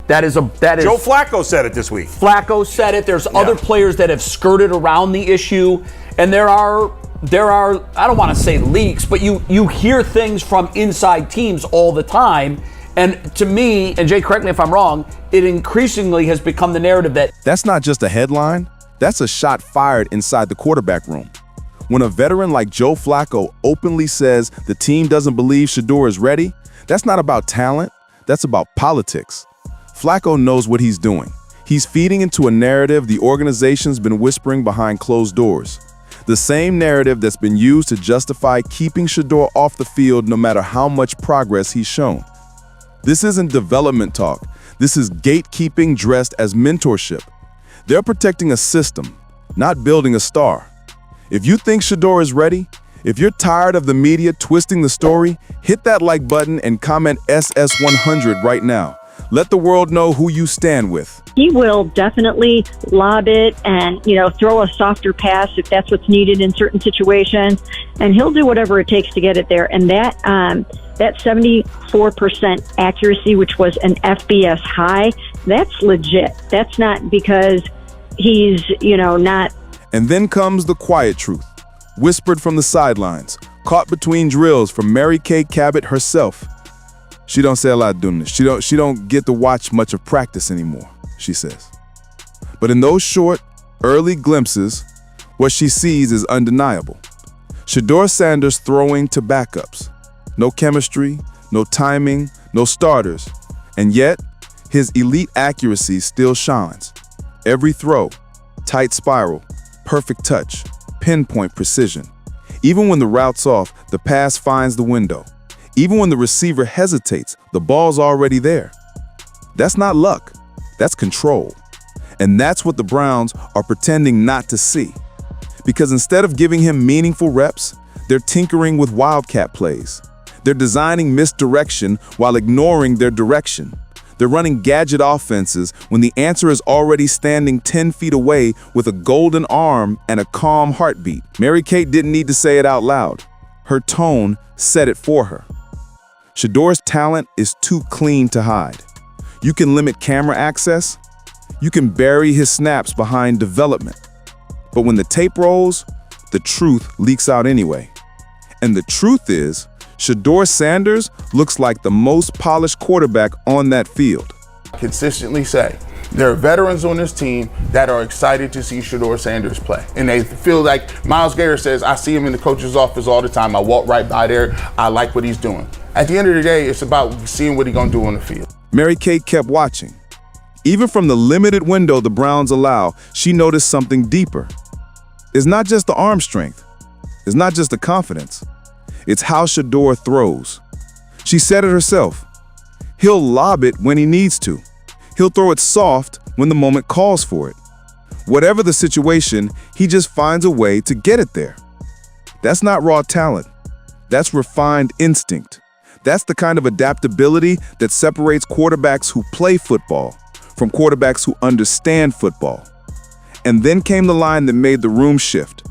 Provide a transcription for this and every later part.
That is Joe Flacco said it this week. Flacco said it. There's other players that have skirted around the issue, and there are I don't want to say leaks, but you hear things from inside teams all the time. And to me, and Jay, correct me if I'm wrong, it increasingly has become the narrative that that's not just a headline, that's a shot fired inside the quarterback room. When a veteran like Joe Flacco openly says the team doesn't believe Shedeur is ready, that's not about talent, that's about politics. Flacco knows what he's doing. He's feeding into a narrative the organization's been whispering behind closed doors. The same narrative that's been used to justify keeping Shedeur off the field no matter how much progress he's shown. This isn't development talk. This is gatekeeping dressed as mentorship. They're protecting a system, not building a star. If you think Shedeur is ready, if you're tired of the media twisting the story, hit that like button and comment SS100 right now. Let the world know who you stand with. He will definitely lob it and, throw a softer pass if that's what's needed in certain situations. And he'll do whatever it takes to get it there. And that 74% accuracy, which was an FBS high, that's legit. That's not because he's, not. And then comes the quiet truth, whispered from the sidelines, caught between drills from Mary Kay Cabot herself. She don't say a lot doing this. She don't get to watch much of practice anymore, she says. But in those short, early glimpses, what she sees is undeniable. Shedeur Sanders throwing to backups. No chemistry, no timing, no starters. And yet, his elite accuracy still shines. Every throw, tight spiral, perfect touch, pinpoint precision. Even when the route's off, the pass finds the window. Even when the receiver hesitates, the ball's already there. That's not luck, that's control. And that's what the Browns are pretending not to see. Because instead of giving him meaningful reps, they're tinkering with wildcat plays. They're designing misdirection while ignoring their direction. They're running gadget offenses when the answer is already standing 10 feet away with a golden arm and a calm heartbeat. Mary Kate didn't need to say it out loud. Her tone said it for her. Shedeur's talent is too clean to hide. You can limit camera access. You can bury his snaps behind development. But when the tape rolls, the truth leaks out anyway. And the truth is, Shedeur Sanders looks like the most polished quarterback on that field. Consistently say, there are veterans on this team that are excited to see Shedeur Sanders play. And they feel like Myles Garrett says, I see him in the coach's office all the time. I walk right by there. I like what he's doing. At the end of the day, it's about seeing what he's going to do on the field. Mary Kate kept watching. Even from the limited window the Browns allow, she noticed something deeper. It's not just the arm strength. It's not just the confidence. It's how Shedeur throws. She said it herself. He'll lob it when he needs to. He'll throw it soft when the moment calls for it. Whatever the situation, he just finds a way to get it there. That's not raw talent. That's refined instinct. That's the kind of adaptability that separates quarterbacks who play football from quarterbacks who understand football. And then came the line that made the room shift.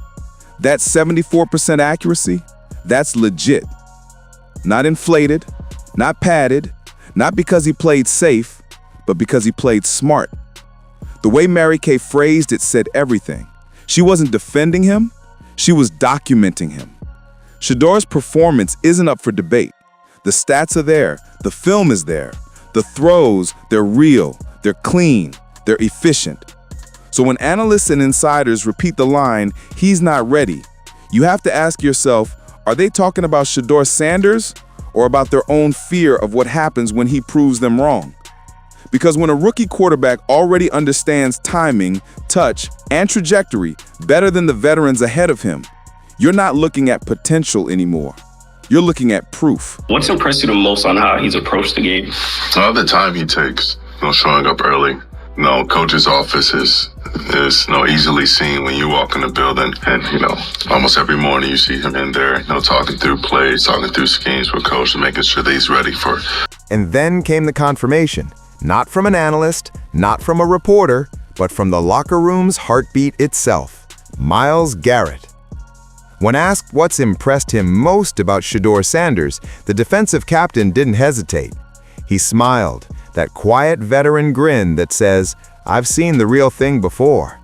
That 74% accuracy, that's legit. Not inflated, not padded, not because he played safe, but because he played smart. The way Mary Kay phrased it said everything. She wasn't defending him, she was documenting him. Shedeur's performance isn't up for debate. The stats are there, the film is there. The throws, they're real, they're clean, they're efficient. So when analysts and insiders repeat the line, he's not ready, you have to ask yourself, are they talking about Shedeur Sanders or about their own fear of what happens when he proves them wrong? Because when a rookie quarterback already understands timing, touch, and trajectory better than the veterans ahead of him, you're not looking at potential anymore. You're looking at proof. What's impressed you the most on how he's approached the game? The time he takes, showing up early. Coach's office is easily seen when you walk in the building. And, almost every morning you see him in there, talking through plays, talking through schemes with coach and making sure that he's ready for it. And then came the confirmation, not from an analyst, not from a reporter, but from the locker room's heartbeat itself, Myles Garrett. When asked what's impressed him most about Shedeur Sanders, the defensive captain didn't hesitate. He smiled, that quiet veteran grin that says, "I've seen the real thing before."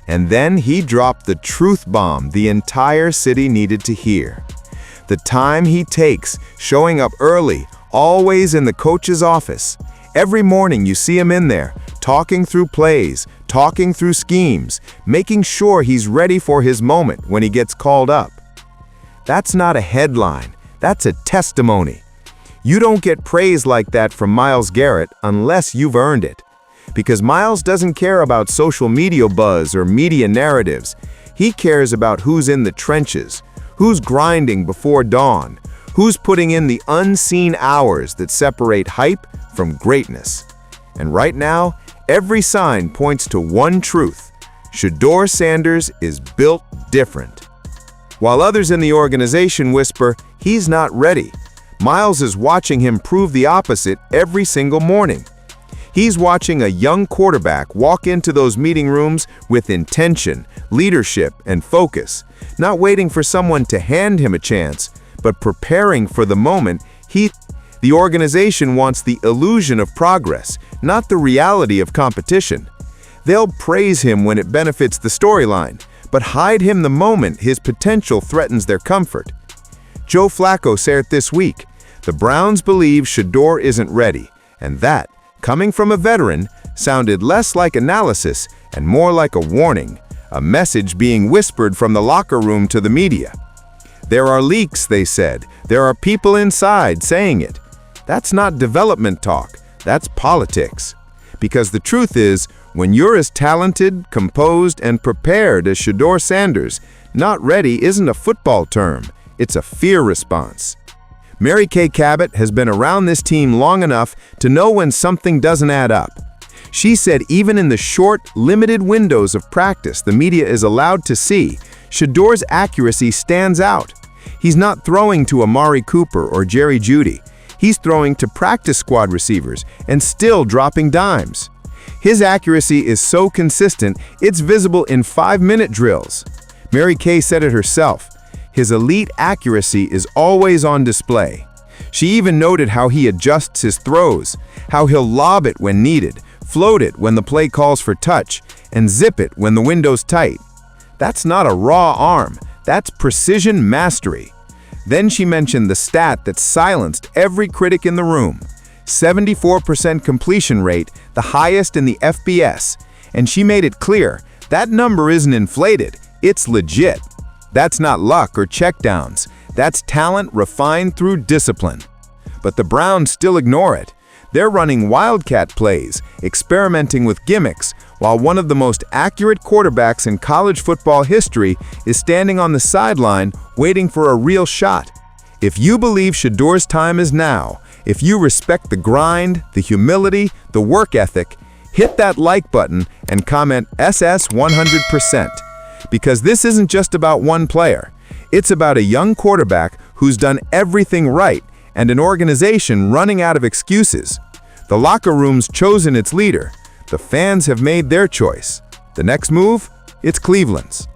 And then he dropped the truth bomb the entire city needed to hear. The time he takes, showing up early, always in the coach's office. Every morning you see him in there, talking through plays, talking through schemes, making sure he's ready for his moment when he gets called up. That's not a headline, that's a testimony. You don't get praise like that from Myles Garrett unless you've earned it. Because Myles doesn't care about social media buzz or media narratives. He cares about who's in the trenches, who's grinding before dawn, who's putting in the unseen hours that separate hype from greatness. And right now, every sign points to one truth: Shedeur Sanders is built different. While others in the organization whisper, he's not ready, Myles is watching him prove the opposite every single morning. He's watching a young quarterback walk into those meeting rooms with intention, leadership, and focus, not waiting for someone to hand him a chance, but preparing for the moment. The organization wants the illusion of progress, not the reality of competition. They'll praise him when it benefits the storyline, but hide him the moment his potential threatens their comfort. Joe Flacco said it this week. The Browns believe Shedeur isn't ready, and that, coming from a veteran, sounded less like analysis and more like a warning, a message being whispered from the locker room to the media. There are leaks, they said. There are people inside saying it. That's not development talk, that's politics. Because the truth is, when you're as talented, composed, and prepared as Shedeur Sanders, not ready isn't a football term, it's a fear response. Mary Kay Cabot has been around this team long enough to know when something doesn't add up. She said even in the short, limited windows of practice the media is allowed to see, Shedeur's accuracy stands out. He's not throwing to Amari Cooper or Jerry Jeudy. He's throwing to practice squad receivers and still dropping dimes. His accuracy is so consistent, it's visible in 5-minute drills. Mary Kay said it herself. His elite accuracy is always on display. She even noted how he adjusts his throws, how he'll lob it when needed, float it when the play calls for touch, and zip it when the window's tight. That's not a raw arm, that's precision mastery. Then she mentioned the stat that silenced every critic in the room: 74% completion rate, the highest in the FBS. And she made it clear, that number isn't inflated, it's legit. That's not luck or checkdowns. That's talent refined through discipline. But the Browns still ignore it. They're running wildcat plays, experimenting with gimmicks, while one of the most accurate quarterbacks in college football history is standing on the sideline waiting for a real shot. If you believe Shedeur's time is now, if you respect the grind, the humility, the work ethic, hit that like button and comment SS 100%. Because this isn't just about one player. It's about a young quarterback who's done everything right and an organization running out of excuses. The locker room's chosen its leader. The fans have made their choice. The next move? It's Cleveland's.